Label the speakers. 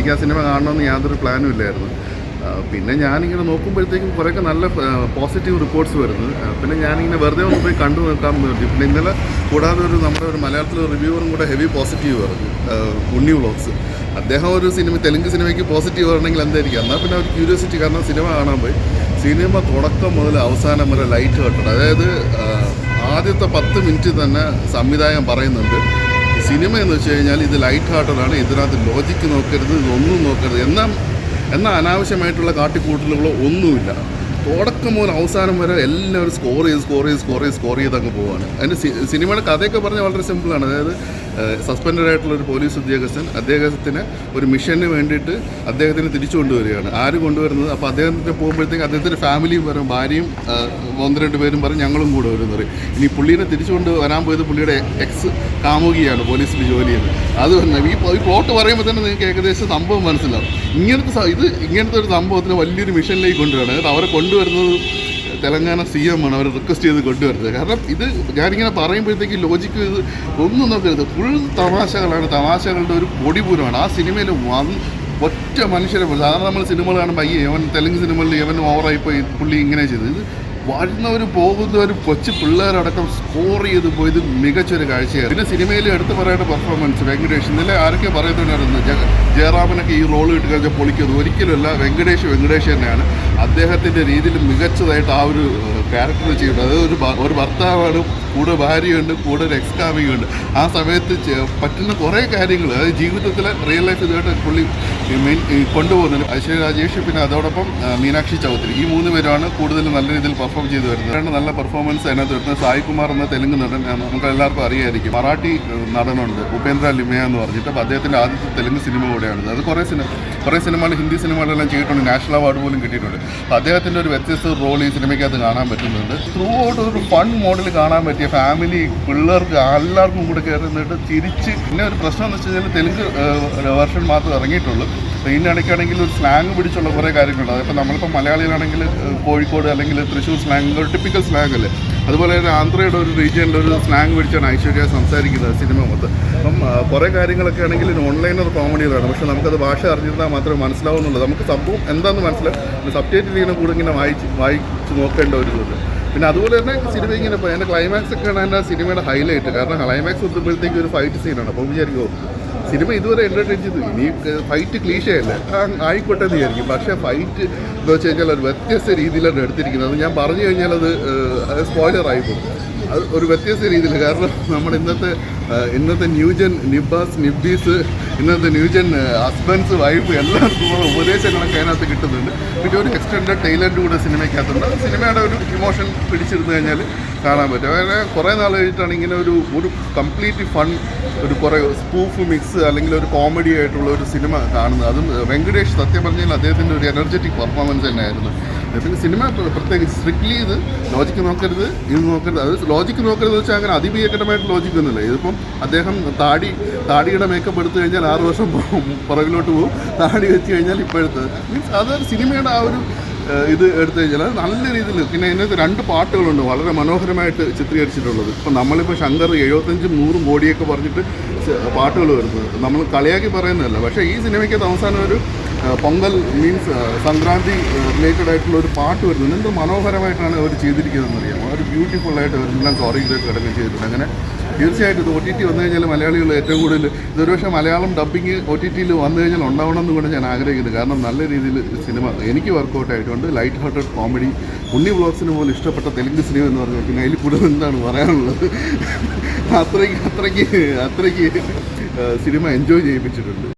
Speaker 1: എനിക്ക് ആ സിനിമ കാണണമെന്ന് യാതൊരു പ്ലാനും ഇല്ലായിരുന്നു. പിന്നെ ഞാനിങ്ങനെ നോക്കുമ്പോഴത്തേക്കും കുറേയൊക്കെ നല്ല പോസിറ്റീവ് റിപ്പോർട്ട്സ് വരുന്നു. പിന്നെ ഞാനിങ്ങനെ വെറുതെ ഒന്ന് പോയി കണ്ടു നോക്കാമെന്ന് പറ്റി. പിന്നെ ഇന്നലെ കൂടാതെ നമ്മുടെ ഒരു മലയാളത്തിലെ റിവ്യൂവറും കൂടെ ഹെവി പോസിറ്റീവ് പറഞ്ഞു, ഉണ്ണി വ്ളോഗ്സ്. അദ്ദേഹം ഒരു തെലുങ്ക് സിനിമയ്ക്ക് പോസിറ്റീവ് പറഞ്ഞെങ്കിൽ എന്തായിരിക്കും. എന്നാൽ പിന്നെ ഒരു ക്യൂരിയോസിറ്റി, കാരണം സിനിമ കാണാൻ പോയി. സിനിമ തുടക്കം മുതൽ അവസാനം വരെ ലൈറ്റ് ഹാർട്ടഡ്. അതായത് ആദ്യത്തെ 10 മിനിറ്റ് തന്നെ സംവിധായകൻ പറയുന്നുണ്ട്, സിനിമ എന്ന് വെച്ച് കഴിഞ്ഞാൽ ഇത് ലൈറ്റ് ഹാർട്ടഡാണ്, ഇതിനകത്ത് ലോജിക്ക് നോക്കരുത്, ഇതൊന്നും നോക്കരുത്, എന്നാൽ അനാവശ്യമായിട്ടുള്ള കാട്ടിക്കൂട്ടലുകളോ ഒന്നുമില്ല. തുടക്കം മുതൽ അവസാനം വരെ എല്ലാവരും സ്കോർ ചെയ്ത് അങ്ങ് പോവാണ്. അതിൻ്റെ സിനിമയുടെ കഥയൊക്കെ പറഞ്ഞാൽ വളരെ സിമ്പിളാണ്. അതായത് സസ്പെൻഡഡ് ആയിട്ടുള്ളൊരു പോലീസ് ഉദ്യോഗസ്ഥൻ അദ്ദേഹത്തിന് ഒരു മിഷന് വേണ്ടിയിട്ട് അദ്ദേഹത്തിന് തിരിച്ചു കൊണ്ടുവരികയാണ്. ആര് കൊണ്ടുവരുന്നത്? അപ്പോൾ അദ്ദേഹത്തിന് പോകുമ്പോഴത്തേക്ക് അദ്ദേഹത്തിൻ്റെ ഫാമിലിയും വരും, ഭാര്യയും 1-2 പേരും പറയും ഞങ്ങളും കൂടെ വരും എന്ന് പറയും. ഇനി പുള്ളീനെ തിരിച്ചു കൊണ്ട് വരാൻ പോയത് പുള്ളിയുടെ എക്സ് കാമുകിയാണ് പോലീസിൽ ജോലി ചെയ്യുന്നത്. അത് തന്നെ ഈ പ്ലോട്ട് പറയുമ്പോൾ തന്നെ നിങ്ങൾക്ക് ഏകദേശം സംഭവം മനസ്സിലാവും. ഇങ്ങനത്തെ ഒരു സംഭവത്തിന് വലിയൊരു മിഷനിലേക്ക് കൊണ്ടുവരണം. എന്നിട്ട് അവരെ കൊണ്ടുവരുന്നത് തെലങ്കാന CM ആണ്, അവർ റിക്വസ്റ്റ് ചെയ്ത് കൊണ്ടുവരുന്നത്. കാരണം ഇത് ഞാനിങ്ങനെ പറയുമ്പോഴത്തേക്ക് ലോജിക്ക് ഇത് ഒന്നും നോക്കരുത്, ഫുൾ തമാശകളുടെ ഒരു പൊടിപൂരമാണ്. ആ സിനിമയിൽ ഒറ്റ മനുഷ്യരെ പോലെ. സാധാരണ നമ്മൾ സിനിമകൾ കാണുമ്പോൾ ഇവൻ തെലുങ്ക് സിനിമകളിൽ ഇവൻ ഓവറായിപ്പോയി പുള്ളി ഇങ്ങനെ ചെയ്തത്. ഇത് വരുന്നവരും പോകുന്നവരും കൊച്ചു പിള്ളേരടക്കം സ്കോർ ചെയ്ത് പോയത് മികച്ചൊരു കാഴ്ചയായിരുന്നു. പിന്നെ സിനിമയിൽ എടുത്ത് പറയേണ്ട പെർഫോമൻസ് വെങ്കടേഷ്. ഇന്നലെ ആരൊക്കെ പറയുന്നുണ്ടായിരുന്നു ജയറാമനൊക്കെ ഈ റോള് കിട്ടി കഴിഞ്ഞാൽ പൊളിക്കുന്നത്. ഒരിക്കലുമല്ല, വെങ്കടേഷ് തന്നെയാണ് അദ്ദേഹത്തിൻ്റെ രീതിയിൽ മികച്ചതായിട്ട് ആ ഒരു ക്യാരക്ടർ ചെയ്യുന്നത്. അതായത് ഒരു ഭർത്താവാണ്, കൂടെ ഭാര്യയുണ്ട്, കൂടെ ഒരു എക്സ്കാമിയുണ്ട്. ആ സമയത്ത് പറ്റുന്ന കുറേ കാര്യങ്ങൾ, അതായത് ജീവിതത്തിലെ റിയൽ ലൈഫ് ഇതായിട്ട് പുള്ളി കൊണ്ടുപോകുന്നത്. ഐശ്വര്യ രാജേഷ്, പിന്നെ അതോടൊപ്പം മീനാക്ഷി ചൗധരി, ഈ 3 പേരാണ് കൂടുതൽ നല്ല രീതിയിൽ പെർഫോം ചെയ്ത് വരുന്നത്. നല്ല പെർഫോമൻസ് അതിനകത്ത് വരുന്നത്. സായികുമാർ എന്ന തെലുങ്ക് നടൻ നമുക്ക് എല്ലാവർക്കും അറിയായിരിക്കും. മറാഠി നടനുണ്ട് ഉപേന്ദ്ര ലിമയ എന്ന് പറഞ്ഞിട്ട്. അപ്പോൾ അദ്ദേഹത്തിൻ്റെ ആദ്യത്തെ തെലുങ്ക് സിനിമ കൂടെയാണ് അത്. കുറേ സിനിമകൾ, ഹിന്ദി സിനിമകളെല്ലാം ചെയ്തിട്ടുണ്ട്, നാഷണൽ അവാർഡ് പോലും കിട്ടിയിട്ടുണ്ട്. അദ്ദേഹത്തിൻ്റെ ഒരു വ്യത്യസ്ത റോൾ ഈ സിനിമയ്ക്കകത്ത് കാണാൻ പറ്റുന്നുണ്ട്. ത്രൂ ഔട്ട് ഒരു ഫൺ മോഡൽ കാണാൻ പറ്റിയ, ഫാമിലി പിള്ളേർക്ക് എല്ലാവർക്കും കൂടെ കയറുന്നിട്ട് ചിരിച്ച്. പിന്നെ ഒരു പ്രശ്നം എന്ന് വെച്ച് കഴിഞ്ഞാൽ തെലുങ്ക് വെർഷൻ മാത്രമേ ഇറങ്ങിയിട്ടുള്ളൂ. അപ്പോൾ ഇതിനിടയ്ക്കാണെങ്കിൽ ഒരു സ്ലാങ് പിടിച്ചുള്ള കുറേ കാര്യങ്ങളുണ്ട്. അതിപ്പോൾ നമ്മളിപ്പോൾ മലയാളികളാണെങ്കിൽ കോഴിക്കോട് അല്ലെങ്കിൽ തൃശ്ശൂർ സ്ലാങ് ഒരു ടിപ്പിക്കൽ സ്ലാങ് അല്ലേ, അതുപോലെ തന്നെ ആന്ധ്രയുടെ ഒരു റീജിയനിലെ ഒരു സ്ലാങ് പിടിച്ചാണ് ഐശ്വര്യ സംസാരിക്കുന്നത് സിനിമ മൊത്തം. അപ്പം കുറേ കാര്യങ്ങളൊക്കെ ആണെങ്കിൽ ഓൺലൈനർ കോമഡികളാണ്, പക്ഷേ നമുക്കത് ഭാഷ അറിഞ്ഞിരുന്നാൽ മാത്രമേ മനസ്സിലാവുന്നുള്ളൂ. നമുക്ക് സംഭവം എന്താണെന്ന് മനസ്സിലാവും. സബ്ടൈറ്റിൽ ഇങ്ങനെ കൂടെ ഇങ്ങനെ വായിച്ച് നോക്കേണ്ട ഒരു ഇതുണ്ട്. പിന്നെ അതുപോലെ തന്നെ സിനിമ ഇങ്ങനെ പോയി അതിൻ്റെ ക്ലൈമാക്സ് ഒക്കെയാണ് എൻ്റെ സിനിമയുടെ ഹൈലൈറ്റ്. കാരണം ക്ലൈമാക്സ് എത്തുമ്പോഴത്തേക്ക് ഒരു ഫൈറ്റ് സീനാണ്. അപ്പോൾ വിചാരിക്കുമോ സിനിമ ഇതുവരെ എൻ്റർടൈൻ ചെയ്തു, ഇനി ഫൈറ്റ് ക്ലീശയല്ല ആയിക്കോട്ടെ എന്ന് വിചാരിക്കും. പക്ഷേ ഫൈറ്റ് എന്ന് വെച്ച് കഴിഞ്ഞാൽ ഒരു വ്യത്യസ്ത രീതിയിലാണ് എടുത്തിരിക്കുന്നത്. അത് ഞാൻ പറഞ്ഞു കഴിഞ്ഞാൽ അത് സ്പോയിലറായി പോകും. അത് ഒരു വ്യത്യസ്ത രീതിയിൽ. കാരണം നമ്മുടെ ഇന്നത്തെ ന്യൂജൻ നിബ്ബീസ്, ഇന്നത്തെ ന്യൂജൻ ഹസ്ബൻഡ്സ്, വൈഫ് എല്ലാവർക്കും ഉപദേശങ്ങളൊക്കെ അതിനകത്ത് കിട്ടുന്നുണ്ട്. പിന്നെ ഒരു എക്സ്റ്റൻഡഡ് ടൈലൻഡ് കൂടെ സിനിമയ്ക്കകത്തുണ്ട്. സിനിമയുടെ ഒരു ഇമോഷൻ പിടിച്ചിരുന്നു കഴിഞ്ഞാൽ കാണാൻ പറ്റും. അങ്ങനെ കുറേ നാൾ കഴിഞ്ഞിട്ടാണ് ഇങ്ങനെ ഒരു കംപ്ലീറ്റ്ലി ഫൺ, ഒരു കുറേ സ്പൂഫ് മിക്സ് അല്ലെങ്കിൽ ഒരു കോമഡി ആയിട്ടുള്ള ഒരു സിനിമ കാണുന്നത്. അതും വെങ്കടേഷ് സത്യം പറഞ്ഞാൽ അദ്ദേഹത്തിൻ്റെ ഒരു എനർജറ്റിക് പെർഫോമൻസ് തന്നെയായിരുന്നു. പിന്നെ സിനിമ പ്രത്യേകിച്ച് സ്ട്രിക്ട്ലി ഇത് ലോജിക്ക് നോക്കരുത്, അത് ലോജിക്ക് നോക്കരുത് വെച്ചാൽ അങ്ങനെ അതിഭീകരമായിട്ട് ലോജിക്കൊന്നുമില്ല. ഇതിപ്പം അദ്ദേഹം താടിയുടെ മേക്കപ്പ് എടുത്തു കഴിഞ്ഞാൽ 6 വർഷം പുറകിലോട്ട് പോകും, താടി വെച്ച് കഴിഞ്ഞാൽ ഇപ്പോഴത്തെ മീൻസ് അതൊരു സിനിമയുടെ ആ ഒരു ഇത് എടുത്തു കഴിഞ്ഞാൽ അത് നല്ല രീതിയിൽ. പിന്നെ അതിനകത്ത് 2 പാട്ടുകളുണ്ട് വളരെ മനോഹരമായിട്ട് ചിത്രീകരിച്ചിട്ടുള്ളത്. ഇപ്പം നമ്മളിപ്പോൾ ശങ്കർ 75-100 കോടിയൊക്കെ പറഞ്ഞിട്ട് പാട്ടുകൾ വരുന്നത് നമ്മൾ കളിയാക്കി പറയുന്നതല്ല. പക്ഷേ ഈ സിനിമയ്ക്കകത്ത് അവസാനം ഒരു പൊങ്കൽ മീൻസ് സംക്രാന്തി റിലേറ്റഡ് ആയിട്ടുള്ള ഒരു പാട്ട് വരുന്നത്. എന്ത് മനോഹരമായിട്ടാണ് അവർ ചെയ്തിരിക്കുന്നതെന്ന് അറിയാം. ഒരു ബ്യൂട്ടിഫുള്ളായിട്ട് അവരെല്ലാം കോറിയോഗ്രാഫി കിടക്കുകയും ചെയ്തിട്ടുണ്ട്. അങ്ങനെ തീർച്ചയായിട്ടും ഇത് OTT വന്നു കഴിഞ്ഞാൽ മലയാളികൾ ഏറ്റവും കൂടുതൽ ഇതൊരു പക്ഷേ മലയാളം ഡബ്ബിങ് OTTയിൽ വന്നു കഴിഞ്ഞാൽ ഉണ്ടാവണം എന്ന് കൂടെ ഞാൻ ആഗ്രഹിക്കുന്നത്. കാരണം നല്ല രീതിയിൽ സിനിമ എനിക്ക് വർക്കൗട്ട് ആയിട്ടുണ്ട്. ലൈറ്റ് ഹാർട്ടഡ് കോമഡി, ഉണ്ണി വ്ളോഗ്സിന് പോലും ഇഷ്ടപ്പെട്ട തെലുങ്ക് സിനിമ എന്ന് പറഞ്ഞാൽ പിന്നെ അതിൽ കൂടുതൽ എന്താണ് പറയാനുള്ളത്. അത്രയ്ക്ക് സിനിമ എൻജോയ് ചെയ്യിപ്പിച്ചിട്ടുണ്ട്.